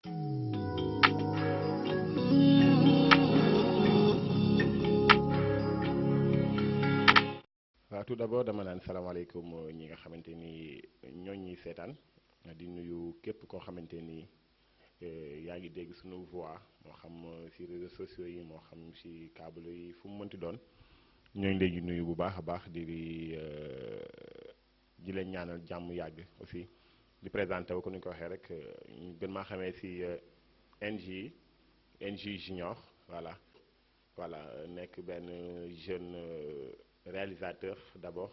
waaw tout d'abord dama naan salaamaaleykum ñi nga xamante ni ñooñ ñi seetaan di nuyu képp koo xamante ni yaa ngi dégg suñu voix moo xam ci réseaux sociaux yi moo xam ci câble yi fu mu mënti doon ñooñu leen di nuyu bu baax a baax di leen ñaanal jàmm yàgg aussi di présenté wu ko ni ñu ko waxee rek ñu gën maa xamee ci NJ Junior voilà voilà nekk benn jeune réalisateur d'abord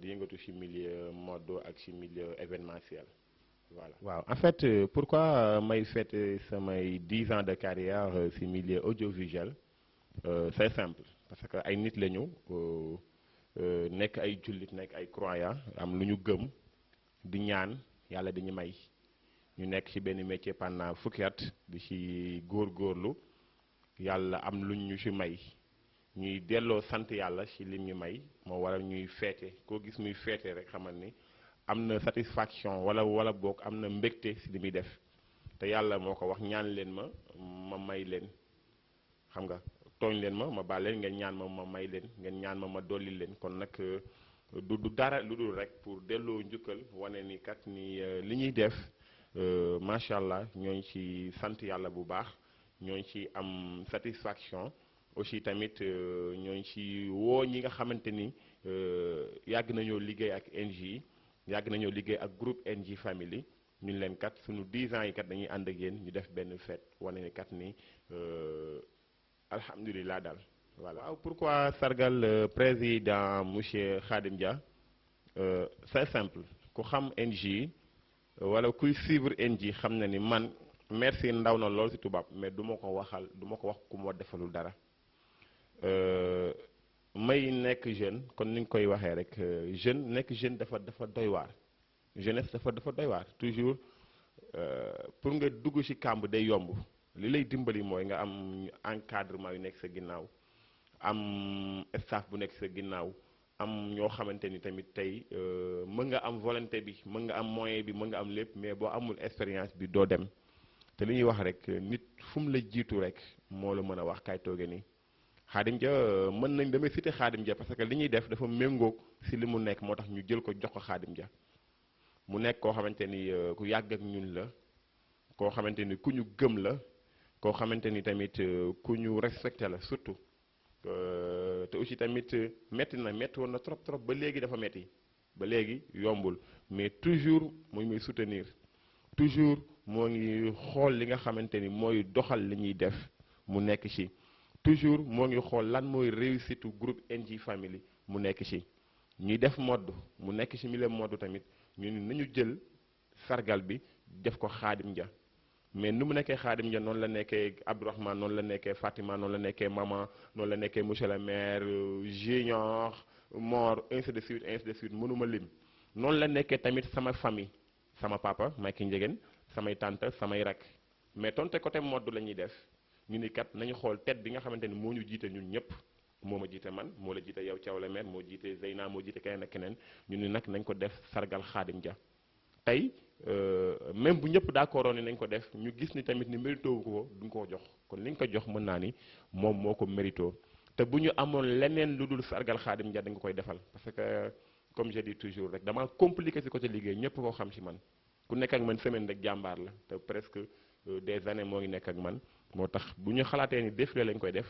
di yëngatu ci milieu mode ak ci milieu événementiel voilà. waaw en fait pourquoi may fêter samay 10 ans de carrière ci milieu audiovisuel c'est simple parce que ay nit lañu nekk ay jullit nekk ay croyants am lu ñu gëm di ñaan yàlla di ñu may ñu nekk ci benn métier pendant fukki at di ci góorgóorlu yàlla am luñ ñu ci may ñuy delloo sant yàlla ci lim ñu may moo waral ñuy feete koo gis muy feete rek xamal ni am na satisfaction wala boog am na mbégte ci li muy def te yàlla moo ko wax ñaan leen ma may leen xam nga tooñ leen ma baal leen ngeen ñaan ma may leen ngeen ñaan ma dolli leen kon nag du dara lu dul rek pour delloo njukkal wane ni kat ni li ñuy def macha allah ñooñu ci sant yàlla bu baax ñooñu ci am satisfaction aussi tamit ñooñu ci woo ñi nga xamante ni yàgg nañoo liggéey ak NJ yàgg nañoo liggéey ak groupe NJ Family ñun leen kat suñu 10 ans yi kat dañuy ànd ak yéen ñu def benn fête wane ni kat ni alhamdulilah daal voilà. waaw pourquoi sargal président monsieur Khadim Dia c'est simple ku xam NJ wala kuy suivre NJ xam na ni man merci ndaw na lool ci tubaab mais du ma ko wax ku ma defalul dara. may nekk jeune kon ni nga koy waxee rek nekk jeune dafa doy waar jeunesse dafa doy waar toujours pour nga dugg ci kàmb day yomb li lay dimbali mooy nga am encadrement yu nekk sa ginnaaw am staff bu nekk sa ginnaaw am ñoo xamante ni tamit tey mën nga am volonté bi mën nga am moyen bi mën nga am lépp mais boo amul expérience bi doo dem te li ñuy wax rek nit fu mu la jiitu rek moo la mën a wax kaay tooge nii Khadim Dia mën nañ damay citer Khadim Dia parce que li ñuy def dafa méngoog ci li mu nekk moo tax ñu jël ko jox ko Khadim Dia mu nekk koo xamante ni ku yàgg ak ñun la koo xamante ni ku ñu gëm la koo xamante ni tamit ku ñu respecté la surtout te aussi tamit metti woon na trop ba léegi dafa metti ba léegi yombul mais toujours mu muy soutenir toujours moo ngi xool li nga xamante ni mooy doxal li ñuy def mu nekk ci toujours moo ngi xool lan mooy réussite groupe NJ Family mu nekk ci ñuy def mode mu nekk ci milieu mode tamit ñu ni nañu jël sargal bi def ko Khadim Dia mais nu mu nekkee Khadim Dia noonu la nekkee Abdourahmane noonu la nekkee Fatima noonu la nekkee maman noonu la nekkee monsieur le maire Junior Mor ainsi de suite mënuma lim noonu la nekkee tamit sama famille sama papa Mike Ndiéguène samay tante samay rak mais tonte côté mode la ñuy def ñu ni kat nañu xool tête bi nga xamante ni moo ñu jiite ñun ñëpp moo ma jiite man moo la jiite yow Thiaw la maire moo jiite Zeyna moo jiite keneen ak keneen ñu ni nag nañ ko def sargal Khadim Dia tey même bu ñëpp d'accord ni nañ ko def ñu gis ni tamit ni mérito wu ko duñ ko jox kon liñ ko jox mën naa ni moom moo ko mérito te bu ñu amoon leneen lu dul sargal Khadim Dia dañ ko koy defal parce que comme je dis toujours rek dama compliqué ci côté liggéey ñëpp koo xam ci man ku nekk ak man semaine rek jàmbaar la te presque des années moo ngi nekk ak man moo tax bu ñu xalaatee ni défilé lañ koy def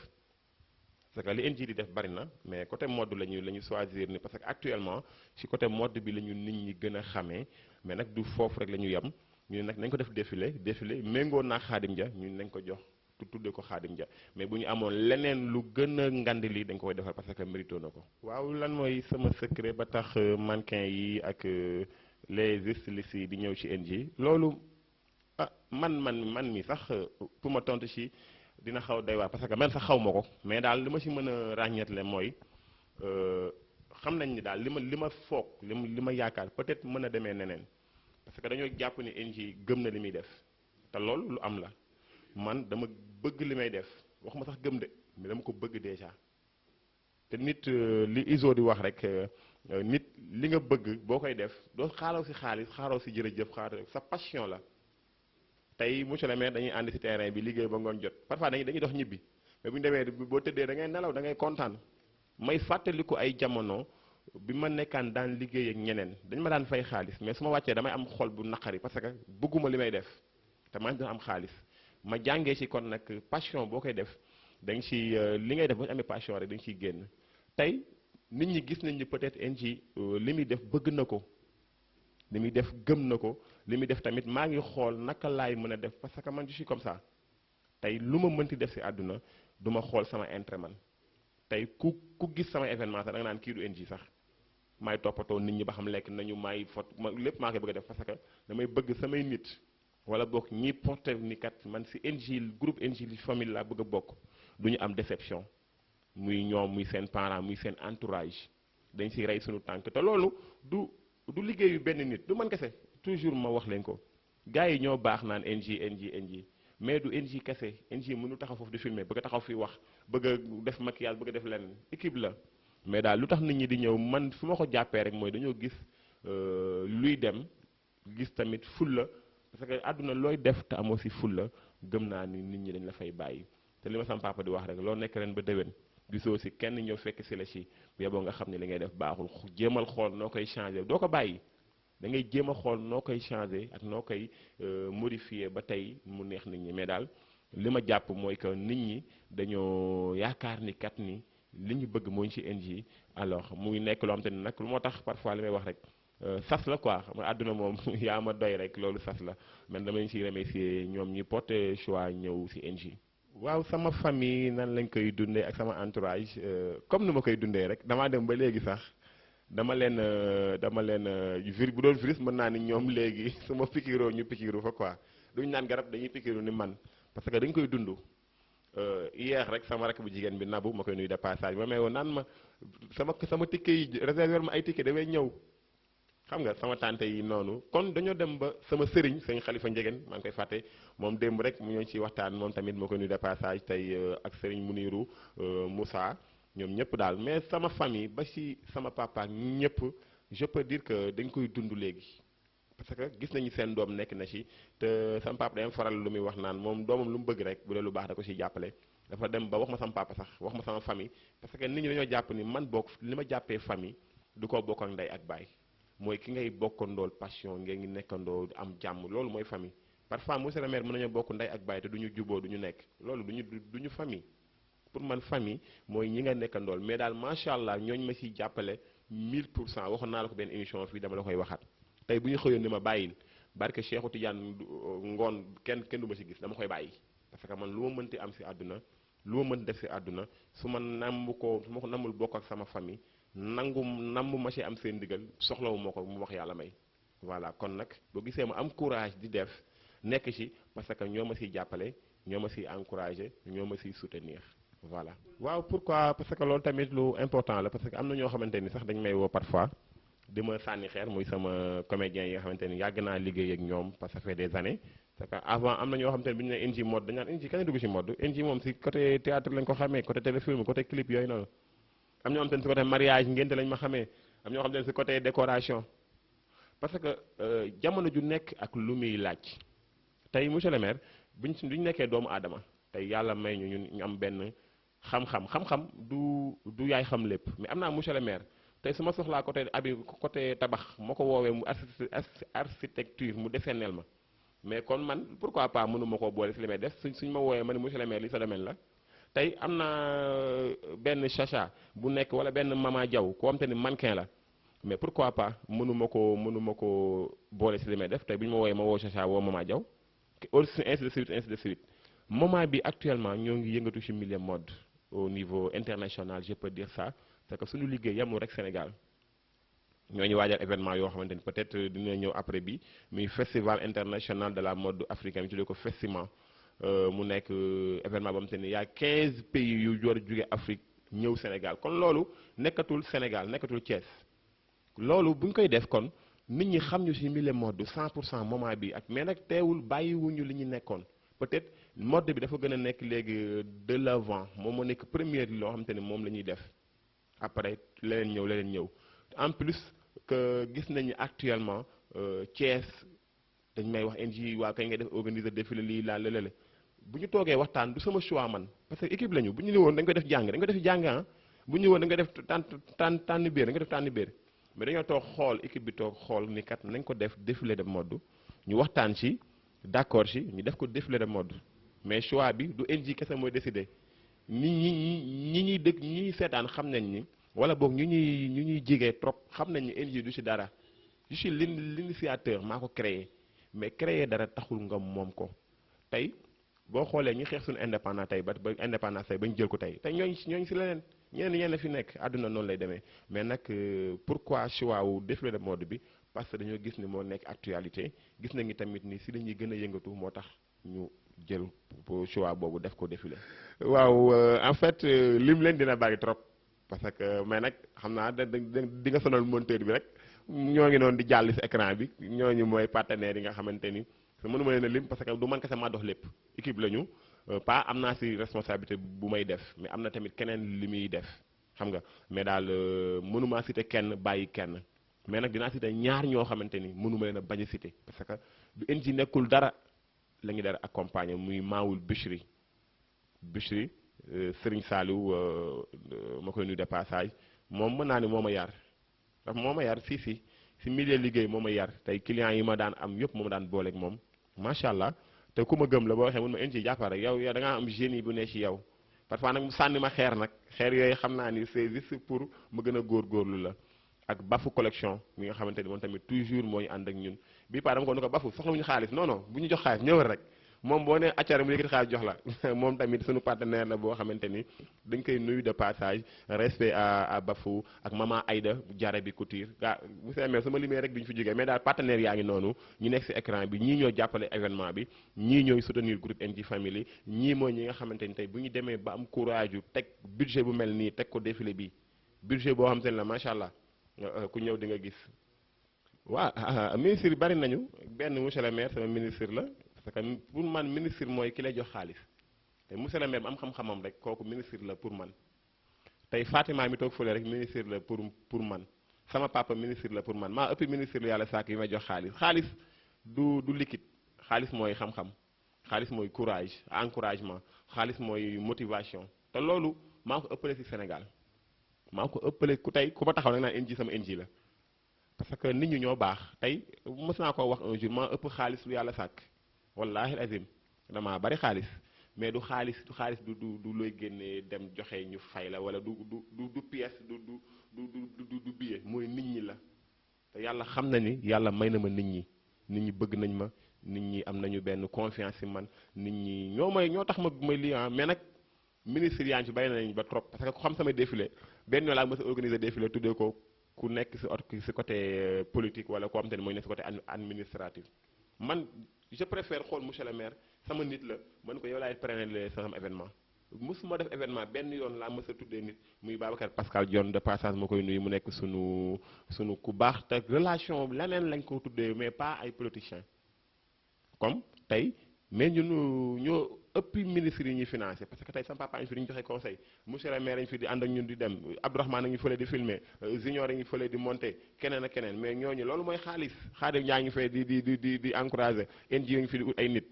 parce que li NJ di def bari na mais côté mode la ñu choisir ni parce que actuellement ci côté mode bi la ñu nit ñi gën a xamee mais nag du foofu rek la ñu yem ñu ne nag nañ ko def défilé méngoo naa Khadim Dia ñu nañ ko jox tuddee ko Khadim Dia mais bu ñu amoon leneen lu gën a ngandi lii dañ ko koy defal parce que mérito na ko. waaw lan mooy sama secret ba tax mannequin yi ak les stylistes yi di ñëw ci NJ loolu. ah man mi sax pour ma tontu ci dina xaw doy waar parce que man sax xaw ma ko mais daal li ma ci mën a ràññeetle mooy xam nañ ni daal li ma foog li ma yaakaar peut-être mën a demee neneen parce que dañoo jàpp ni NJ gëm na li muy def te loolu lu am la man dama bëgg li may def waxuma sax gëm de mais dama ko bëgg déjà te nit li iso di wax rek nit li nga bëgg boo koy def doo xaaroo ci xaalis xaaroo ci jërëjëf xaaroo sa passion la tey monsieur le maire dañuy ànd ci terrain bi liggéey ba ngoon jot parfois dañuy dox ñibbi mais bu ñu demee boo tëddee da ngay nelaw da ngay kontaan may fàttaliku ay jamono bi ma nekkaan daan liggéey ak ñeneen dañ ma daan fay xaalis mais su ma wàccee damay am xol bu naqari parce que bëgguma li may def te maa ngi doon am xaalis ma jàngee ci kon nag passion boo koy def da nga ci li ngay def boo amee passion rek da nga ciy génn tey nit ñi gis nañ ni peut-être NJ li muy def bëgg na ko li muy def gëm na ko li muy def tamit maa ngi xool naka laay mën a def parce que man je suis comme ça tey lu ma mënti def ci àdduna du ma xool sama intérêt man tey ku gis sama événement sax da nga naan kii du NJ sax maay toppatoo nit ñi ba xam lekk nañu maay fot ma lépp maa koy bëgg a def parce que damay bëgg samay nit wala bokk ñi porté ni kat man ci NJ groupe NJ famille laa bëgg a bokk du ñu am déception muy ñoom muy seen parents muy seen entourage dañ ci rey suñu tànk te loolu du liggéeyu benn nit du man kese toujours ma wax leen ko gars yi ñoo baax naan NJ mais du NJ kese NJ mënu taxaw foofu di filmer bëgg a taxaw fi wax bëgg a def maquillage bëgg a def lenn équipe la mais daal lu tax nit ñi di ñëw man su ma ko jàppee rek mooy dañoo gis luy dem gis tamit fulla parce que àdduna looy def te amoo ci fulla gëm naa ni nit ñi dañ la fay bàyyi te li ma sama papa di wax rek loo nekk ren ba déwén gisoo ci kenn ñëw fekk ci la ci yeboo nga xam ne li ngay def baaxul jéemal xool noo koy changer doo ko bàyyi da ngay jéem a xool noo koy changer ak noo koy modifier ba tey mu neex nit ñi mais daal li ma jàpp mooy que nit ñi dañoo yaakaar ni kat ni li ñu bëgg mooy ci NJ alors muy nekk loo xam te ni nag lu moo tax parfois li may wax rek sas la quoi xam nga àdduna moom yaa ma doy rek loolu sas la man dama leen ciy remercier ñoom ñi porté choix ñëw ci NJ. waaw sama famille nan lañ koy dundee ak sama entourage comme nu ma koy dundee rek damaa dem ba léegi sax dama leen bu doon virus mën naa ni ñoom léegi su ma pikiroo ñu pikiru fa quoi duñ naan garab dañuy pikiru ni man parce que dañ koy dund. hier rek sama rakk bu jigéen bi nabu ma koy nuyu de passage ma may woon naan ma sama ticket yi réserver ma ay ticket damay ñëw xam nga sama tante yi noonu kon dañoo dem ba sama sëriñ sëñ Xalifa Njegen maa ngi koy fàtte moom démb rek mu ñëw ci waxtaan moom tamit ma koy nuyu de passage tey ak sëriñ Muniru Moussa ñoom ñëpp daal mais sama famille ba ci sama papa ñëpp je peux dire que dañ koy dund léegi parce que gis nañu seen doom nekk na ci te sama papa day am faral lu muy wax naan moom doomam lu mu bëgg rek bu dee lu baax da ko ciy jàppale dafa dem ba wax ma sama papa sax wax ma sama famille parce que nit ñi dañoo jàpp ni man bokk li ma jàppee famille du ko bokk ak ndey ak baay mooy ki ngay bokkandool passion ngeen ngi nekkandoo am jàmm loolu mooy famille parfois monsieur le maire mën nañoo bokk ndey ak baay te du ñu juboo du ñu nekk loolu du ñu famille pour man famille mooy ñi nga nekkandool mais daal macha allah ñooñu ma ciy jàppale 1000% waxoon naa la ko benn émission fii dama la koy waxaat tey bu ñu xëyoon ni ma bàyyil barke Cheikhou Tidiane ngoon kenn du ma ci gis dama koy bàyyi parce que man lu ma mënti am ci àdduna lu ma mën def ci àdduna su ma ko namul bokk ak sama famille nambu ma ci am seen ndigal soxlawu ma ko mu wax yàlla may voilà kon nag boo gisee ma am courage di def nekk ci parce que ñoo ma ciy jàppale ñoo ma ciy encouragé ñoo ma ciy soutenir voilà. waaw pourquoi parce que loolu tamit lu important la parce que am na ñoo xamante ni sax dañ may woo parfois di ma sànni xeer muy sama comédien yi nga xamante ni yàgg naa liggéey ak ñoom parce que ça fait des années parce que avant am na ñoo xamante ni bu ñu nee NJ mode dañu naan NJ kañ la dugg ci mode NJ moom ci côté théâtre lañ ko xamee côté téléfilm côté clip yooyu noonu am ñoo xamante ni ci côté mariage ngénte lañ ma xamee am ñoo xamante ni ci côté décoration parce que jamono ju nekk ak lu muy laaj tey monsieur le maire buñ nekkee doomu aadama tey yàlla may ñu am benn xam-xam du yaay xam lépp mais am naa monsieur le maire tey su ma soxlaa côté tabax moo ko woowee mu architecture mu dessinel ma mais kon man pourquoi pas mënu ma koo boole ci li may def suñ ma woowee ma ne monsieur le maire li sa domaine la tey am na benn chacha bu nekk wala benn mama Diaw koo xam te ni mannequin la mais pourquoi pas mënu ma ko boole ci li may def tey bu ñu ma woowee ma woo chacha woo mama Diaw ainsi de suite moment bi actuellement ñoo ngi yëngatu ci milieu mode au niveau international je peux dire ça parce que suñu liggéey yamul rek Sénégal ñoo ñu waajal événement yoo xamante ni peut-être dina ñëw après bi muy festival international de la mode africaine ñu tuddee ko Festiment mu nekk événement boo xamante ni y a 15 pays yu war a jóge Afrique ñëw Sénégal kon loolu nekkatul Sénégal nekkatul Thiès loolu bu ñu koy def kon nit ñi xam ñu ci milieu mode 100% moment bi ak mais nag teewul bàyyiwuñu li ñu nekkoon peut-être mode bi dafa gën a nekk léegi de l'avant moom moo nekk première loo xamante ni moom la ñuy def après leneen ñëw en plus que gis nañu actuellement Thiès dañ may wax NJ waa kay ngay def organiser défilé lii laa lëlële bu ñu toogee waxtaan du sama choix man parce que équipe lañu bu ñu ni woon dañ ko def jàng dañ ko def jàng ah bu ñu woon da nga def tànn biir da nga def tànn biir mais dañoo toog xool équipe bi toog xool ni kat nañ ko def défilé de mode ñu waxtaan ci d'accord ci ñu def ko défilé de mode mais choix bi du NJ kese mooy décider ñi ñuy dëkk ñi ñuy seetaan xam nañ ni wala boog ñu ñuy jigee trop xam nañ ni NJ du ci dara je suis l'initiateur maa ko créé mais créer dara taxul nga moom ko tey boo xoolee ñi xeex suñu indépendance tey ba indépendance tey ba ñu jël ko tey ñooñu si leneen ñenn fi nekk àdduna noonu lay demee mais nag pourquoi choix wu défilé de mode bi parce que dañoo gis ni moo nekk actualité gis nañu tamit ni si lañuy gën a yëngatu moo tax ñu jël choix boobu def ko défilé. waaw en fait lim leen dina bari trop parce que mais nag xam naa di nga sonal monteur bi rek. ñoo ngi noonu di jàll ci écran bi ñooñu mooy partenaires yi nga xamante ni mënuma leen a lim parce que du man kese maa dox lépp équipe la ñu pas am naa ci responsabilité bu may def mais am na tamit keneen li muy def xam nga mais daal mënuma citer kenn bàyyi kenn mais nag dinaa citer ñaar ñoo xamante ni mënuma leen a bañ a citer parce que du NJ nekkul dara la ñu dara accompagner muy Maawul Bichri Serigne Saliou ma koy nuyu de passage moom mën naa ni moo ma yar. ndax moo ma yar si milieu liggéey moo ma yar tey clients yi ma daan am yëpp moo ma daan booleeg moom macha allah te ku ma gëm la boo waxee mun ma NJ jàppal rek yow da ngaa am génie bu ne ci yow parfois nag mu sànni ma xeer nag xeer yooyu xam naa ni c'est juste pour ma gën a góorgóorlu la ak Bafu collection mi nga xamante ni moom tamit toujours moo ñu ànd ak ñun bii paa dama ko nu ko Bafu soxla wuñu xaalis non bu ñu jox xaalis ñëwal rek moom boo nee accara mu yëkkati xaalis jox la moom tamit suñu partenaire la boo xamante ni dañ koy nuyu de passage respect à Bafou ak maman Aïda Diarra bi Couture gaa bu seemee sama limee rek duñu fi jógee mais daal partenaire yaa ngi noonu ñu nekk ci écran bi ñii ñoo jàppale événement bi ñii ñooy soutenir groupe NJ Family ñii mooy ñi nga xamante ni tey bu ñu demee ba am courage yu teg budget bu mel nii teg ko défilé bi budget boo xamante ne la macha allah ku ñëw di nga gis waaw ministre yi bari nañu benn monsieur le maire sama ministre la parce que pour man ministre mooy ki lay jox xaalis te monsieur le maire am xam-xamam rek kooku ministre la pour man tey Fatima mi toog fële rek ministre la pour man sama papa ministre la pour man maa ëpp ministre la yàlla sàkk yi may jox xaalis du liquide xaalis mooy xam-xam xaalis mooy courage encouragement xaalis mooy motivation te loolu maa ko ëppale ci Sénégal maa ko ëppale ku ma taxaw nag naan NJ sama NJ la parce que nit ñi ñoo baax tey mës naa koo wax un jour maa ëpp xaalis lu yàlla sàkk wallahi azim damaa bari xaalis mais du xaalis du looy génnee dem joxe ñu fay la wala du pièce du billet mooy nit ñi la te yàlla xam na ni yàlla may na ma nit ñi bëgg nañ ma nit ñi am nañu benn confiance ci man nit ñi ñoo tax ma may lii mais nag ministre yaa ngi ci bari nañ ba trop parce que ku xam sama défilé benn yoo laa mës a organiser défilé tuddee ko ku nekk ci côté politique wala koo xam te ne mooy nekk ci côté administratif man je préfère xool monsieur le maire sama nit la man ko yow laay prene sama événement mosuma def événement benn yoon laa mës a tuddee nit muy Babacar Pascal Dione de passage ma koy nuyu mu nekk sunu ku baax te relation leneen lañ ko tuddee mais pas ay politiciens comme tey mais ñun ñoo ëppi ministres yi ñuy financé parce que tey sama papa ñu fi di ñu joxe conseil monsieur le maire ñu fi di ànd ak ñun di dem Abdourahmane a ngi fële di filmer Junior a ngi fële di monter keneen ak keneen mais ñooñu loolu mooy xaalis ñaa ngi fee di encouragé NJ ngi fi di ut ay nit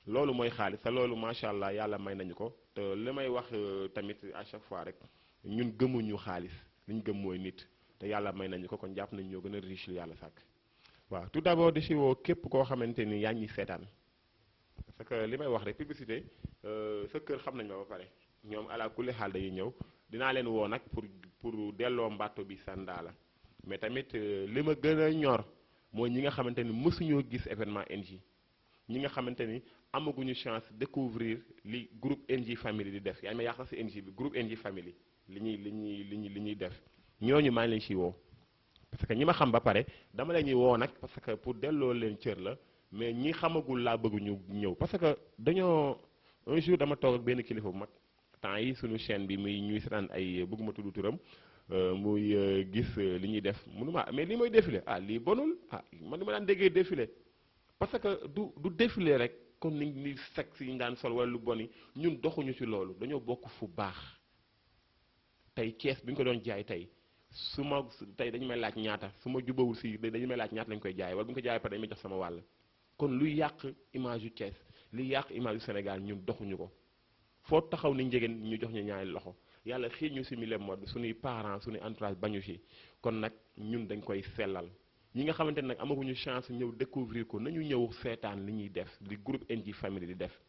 loolu mooy xaalis te loolu macha allah yàlla may nañu ko te li may wax tamit à chaque fois rek ñun gëmuñu xaalis li ñu gëm mooy nit te yàlla may nañu ko kon jàpp nañu ñoo gën a riche lu yàlla sàkk waaw tout d'abord di si woo képp koo xamante ni yaa ngi seetaan parce que li may wax rek publicité sa kër xam nañ ma ba pare ñoom ala kulli xaal dañuy ñëw dinaa leen woo nag pour delloo mbatto bi sandaala mais tamit li ma gën a ñor mooy ñi nga xamante ni mësuñoo gis événement NJ ñi nga xamante ni amaguñu chance découvrir li groupe NJ Family di def yaa ngi may yàq si NJ bi groupe NJ Family li ñuy def ñooñu maa ngi leen ciy woo parce que ñi ma xam ba pare dama leen ñuy woo nag parce que pour delloo leen cër la mais ñi xamagul laa bëgg ñu ñëw parce que dañoo un jour dama toog ak benn kilifa bu mag temps yi suñu chaîne bi muy ñuy seetaan ay bëgguma tudd turam muy gis li ñuy def mënuma mais lii mooy défilé lii bonul man li ma daan déggee défilé parce que du défilé rek kon ni sexe yi ñu daan sol wala lu boni ñun doxuñu ci loolu dañoo bokk fu baax tey Thiès bi ñu ko doon jaay tey tey dañu may laaj ñaata su ma jubawul si dañu may laaj ñaata lañu koy jaay wala bu ñu ko jaayee pare dañu may jox sama wàll kon luy yàq image yu Thiès luy yàq image yu Sénégal ñun doxuñu ko foo taxaw ni njegeen ñu jox ñu ñaari loxo yàlla xiir ñu si mille mode suñuy parents suñuy entourage bañu si kon nag ñun dañ koy sellal ñi nga xamante ne nag amaguñu chance ñëw découvrir ko nañu ñëw seetaan li ñuy def li groupe NJ Family di def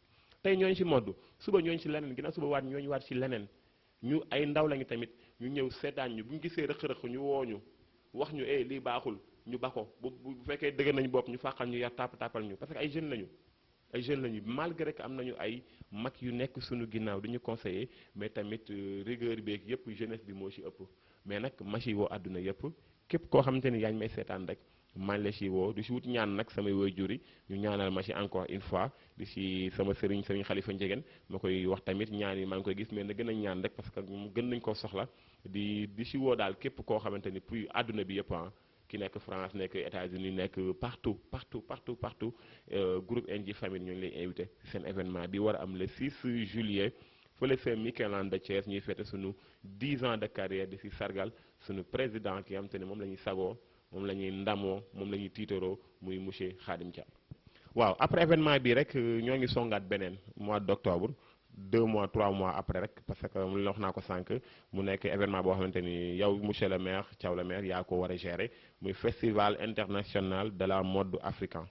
tey ñooñu si mode suba ñooñu si leneen ginnaaw suba waat ñooñu waat si leneen ñu ay ndaw lañu tamit ñu ñëw seetaan ñu bu ñu gisee rëq-rëq ñu wooñu wax ñu lii baaxul ñu ba ko bu fekkee dëgg nañu bopp ñu fàqal ñu yar tàppal ñu parce que ay jeunes lañu malgré que am nañu ay mag yu nekk suñu ginnaaw du ñu conseiller mais tamit rigueur beeg yëpp jeunesse bi moo ci ëpp mais nag ma ci woo àdduna yëpp képp koo xamante ni yaa ngi may seetaan rek man la ci woo du ci wut ñaan nag samay waajur yi ñu ñaanal ma ci encore une fois di ci sama sëriñ Xalifa Njegen ma koy wax tamit ñaan yi maa ngi koy gis mais na gën a ñaan rek parce que mu gën nañ koo soxla di ci woo daal képp koo xamante ni puis àdduna bi yëpp ki nekk France nekk États-Unis nekk partout groupe NJ Family ñoo ngi lay invité seen événement bi war a am le 6 juillet fële sa Micheland de Thiès ñuy fête sunu 10 ans de carrière di ci sargal sunu président ki nga xam te ne moom la ñuy sagoo moom la ñuy ndamoo moom la ñuy tiitaroo muy monsieur Khadim Dia. waaw après événement bi rek ñoo ngi songaat beneen mois d'octobre 2 mois 3 mois après rek parce que mu wax naa ko sànq mu nekk événement boo xamante ni yow monsieur le maire Thiaw le maire yaa ko war a gérer muy festival international de la mode africain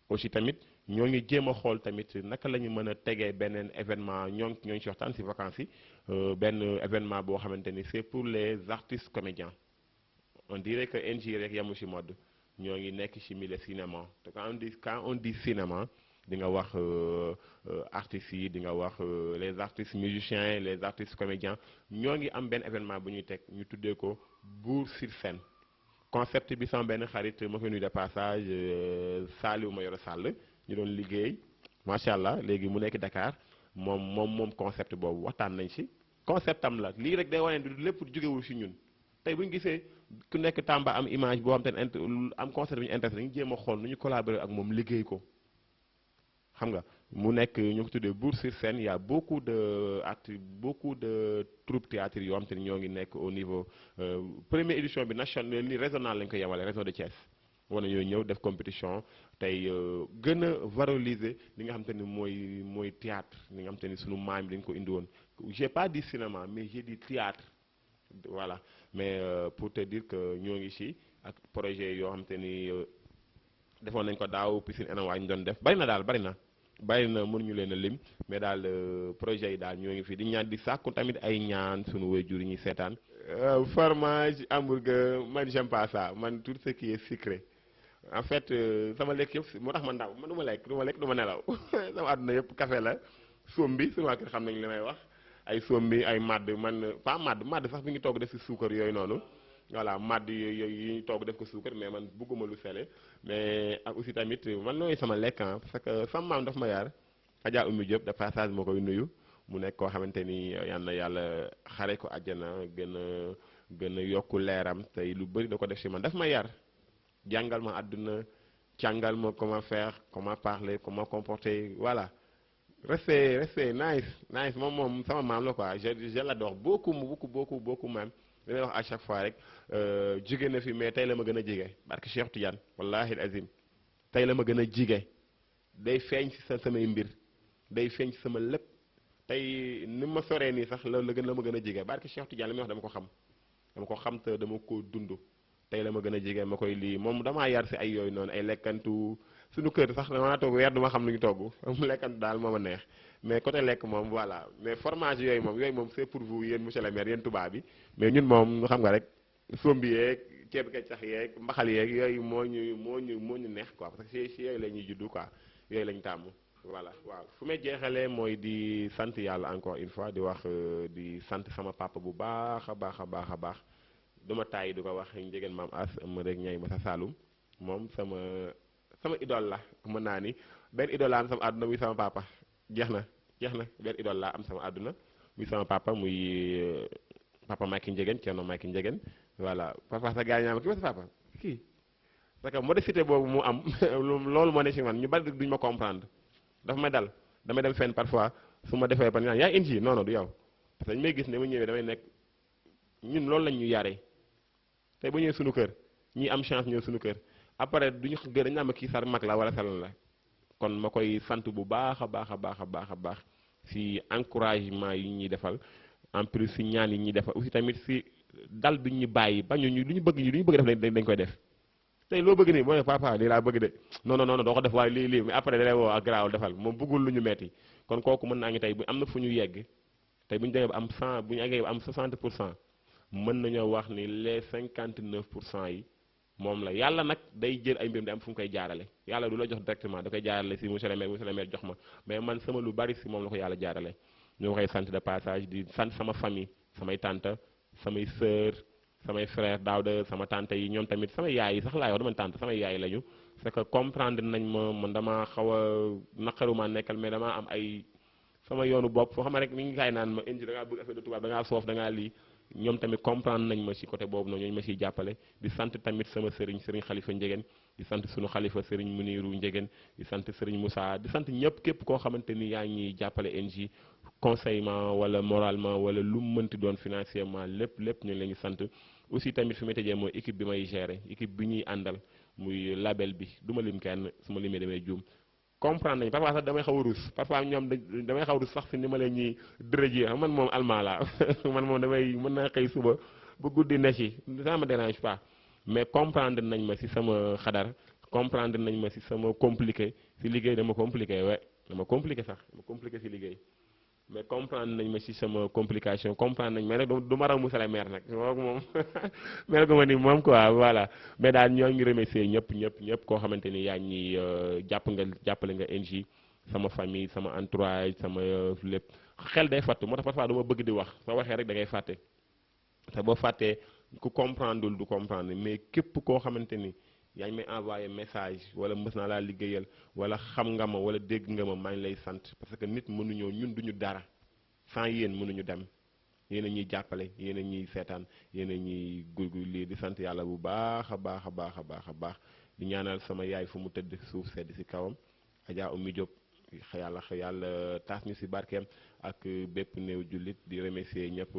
aussi tamit ñoo ngi jéem a xool tamit naka la ñu mën a tegee beneen événement ñoo ngi ci waxtaan ci vacances yi benn événement boo xamante ni c'est pour les artistes comédiens on dirait que NJ rek yamu ci mode ñoo ngi nekk ci milieu cinéma te quand on dit cinéma di nga wax artistes yi di nga wax les artistes musiciens les artistes comédiens ñoo ngi am benn événement bu ñuy teg ñu tuddee ko Bour sur scène concept bi sama benn xarit ma koy nuyu de passage Saliou Mayoro Sall ñu doon liggéey macha allah léegi mu nekk Dakar moom concept boobu waxtaan nañ ci concept am la lii rek day wane du lépp jógewul ci ñun tey bu ñu gisee ku nekk Tamba am image boo xam te ne am concept bi ñu intéressé dañu jéem a xool nu ñu collaborer ak moom liggéey ko xam nga mu nekk ñu ko tuddee Bour sur scène y a beaucoup de troupes théâtre yoo xam te ne ñoo ngi nekk au niveau première édition bi national ni régional lañ ko yemale région de Thiès war nañoo ñëw def compétition tey gën a valoriser li nga xam te ni mooy théâtre li nga xam te ni sunu maam yi dañu ko indi woon j'ai pas dit cinéma mais j'ai dit théâtre voilà mais pour te dire que ñoo ngi ci ak projet yoo xam te ni defoon nañ ko daaw piscine ENAWA ñu doon def bari na mënuñu leen a lim mais daal projet yi daal ñoo ngi fi di ñaan di sàkku tamit ay ñaan sunu waajur yi ñuy seetaan. fromage hamburger man j'aime pas ça man tout ce qui est sucré en fait sama lekk yëpp moo tax ma ndaw man du ma lekk du ma nelaw sama àdduna yëpp café la soom bi sunu waa kër xam nañ li may wax ay soom bi ay madd man pas madd sax bi ngi togg def ci suukar yooyu noonu. voilà madd yooyu yi ñu toog def ko suukar mais man bugguma lu sele mais ak aussi tamit man nooy sama lekk parce que sama maam daf ma yar Adja Oumy Diop de passage moo koy nuyu mu nekk koo xamante ni yal na yàlla xare ko àjjana gën a yokku leeram tey lu bëri da ko def ci man daf ma yar jàngal ma àdduna càngal ma comment faire comment parler comment comporter voilà restez nice moom sama maam la quoi je l'adore beaucoup même li may wax à chaque fois rek jóge na fi mais tey la ma gën a jige barke Cheikh Tidiane wallahi azim tey la ma gën a jige day feeñ ci samay mbir day feeñ ci sama lépp tey ni ma soree nii sax la ma gën a jige barke Cheikh Tidiane li may wax dama ko xam te dama ko dund tey la ma gën a jige ma koy lii moom damaa yar ci ay yooyu noonu ay lekkantu suñu kër sax damaa toog weer duma xam lu ñu togg mu lekkantu daal moo ma neex mais côté lekk moom voilà mais formation yooyu moom c'est pour vous yéen monsieur le maire yéen tubaab bi mais ñun moom xam nga rek sombi yeeg ceeb keccax yeeg mbaxal yeeg yooyu moo ñu neex quoi parce que si yooyu la ñuy juddu quoi yooyu lañ tàmm voilà waaw fu may jeexalee mooy di sant yàlla encore une fois di wax di sant sama papa bu baax a baax duma tàyyi di ko wax njegeen maam as ma rek ñay ma sa Saloum moom sama idole la mën naa ni benn idole la am sama àdduna muy sama papa jeex na benn idole laa am sama àdduna muy sama papa muy papa Macky Ndiéguène Thierno Macky Ndiéguène voilà papa sa gars yi ñaama kii ba sa papa kii parce que modestie boobu mu am loolu moo ne ci man ñu bari duñ ma comprendre dafa may dal damay dem fenn parfois su ma defee ba yaa indi non du yow parce que dañu may gis ne ma ñëwee damay nekk ñun loolu lañ ñu yaree tey bu ñëwee suñu kër ñi am chance ñëw suñu kër après duñu gën dañu naan ma kii sar mag la wala salan la kon ma koy sant bu baax a baax a baax a baax a baax si encouragement yi ñuy defal en plus si ñaan yi ñuy defal aussi tamit si dal bi ñu bàyyi bañu ñu lu ñu bëgg def dañ koy def tey loo bëgg nii boo ne papa lii laa bëgg de non non non doo ko def waaye lii mais après da lay woo ak garaawul defal moom bëggul lu ñu metti kon kooku mën naa ngi tey bu am na fu ñu yegg tey bu ñu demee ba am 100 bu ñu eggee ba am 60 pour cent mën nañoo wax ni les 59 pour cent yi moom la yàlla nag day jël ay mbirum di am fu mu koy jaarale yàlla du la jox directement da koy jaarale si monsieur le maire jox ma mais man sama lu bari si moom la ko yàlla jaarale ñu koy sant de passage di sant sama famille samay tante samay sœur samay frère Daouda sama tante yi ñoom tamit samay yaay yi sax laa wax dama tante samay yaay lañu c'est que comprendre nañ ma man dama xaw a naqaruma nekkal mais dama am ay sama yoonu bopp foo xam ne rek mi ngi kaay naan ma indi da ngaa bëgg affaire de tubaab da ngaa soof da ngaa lii ñoom tamit comprendre nañ ma ci côté boobu noonu ñooñu ma ciy jàppale di sant tamit sama sëriñ xalifa Njegen di sant suñu xalifa sëriñ Muniru Njegen di sant sëriñ Moussa di sant ñëpp képp koo xamante ni yaa ngi jàppale NJ conseillement wala moralement wala lu mu mënti doon financièrement lépp ñu ngi leen di sant aussi tamit fi may tëjee mooy équipe bi may gérer équipe bi ñuy àndal muy label bi du ma lim kenn su ma limee damay juum comprendre nañ parfois sax damay xaw a rus parfois ñoom damay xaw a rus sax si ni ma leen ñuy dërëjee man moom allemand laa man moom mën naa xëy suba bu guddi ne ci ça me dérange pas mais comprendre nañ ma si sama xadar comprendre nañ ma si sama compliqué si liggéey dama compliqué dama compliqué si liggéey mais comprendre nañ ma si sama complication comprendre nañ mais nag du ma raw monsieur le maire nag moom mel ko ma ni moom quoi voilà mais daal ñoo ngi remercier ñëpp koo xamante ni yaa ngi jàppale nga NJ sama famille sama entourage sama lépp xel day fàttu moo tax parfois dama bëgg di wax soo waxee rek da ngay fàtte te boo fàttee ku comprendre du comprendre mais képp koo xamante ni yaa ngi may envoyé message wala mës naa laa liggéeyal wala xam nga ma wala dégg nga ma maa ngi lay sant parce que nit mënuñoo ñun duñu dara sans yéen mënuñu dem yéen a ñuy jàppale yéen a ñuy seetaan yéen a ñuy gurgu lii di sant yàlla bu baax a baax a baax a baax a baax di ñaanal sama yaay fu mu tëdd suuf sedd si kawam Adja Oumy Diop yàlla taas ñu si barkeem ak bépp néew jullit di remercier ñëpp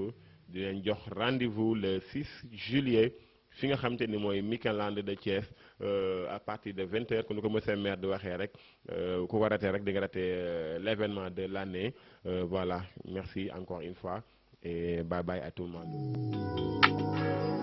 di leen jox rendez-vous le 6 juillet fi nga xamante ni mooy Mikeland de Thiès à partir de 20h ku nu ko monsieur maire di waxee rek ku ko ratee rek di nga ratee l'événement de l'année voilà merci encore une fois et bye bye à tout le monde.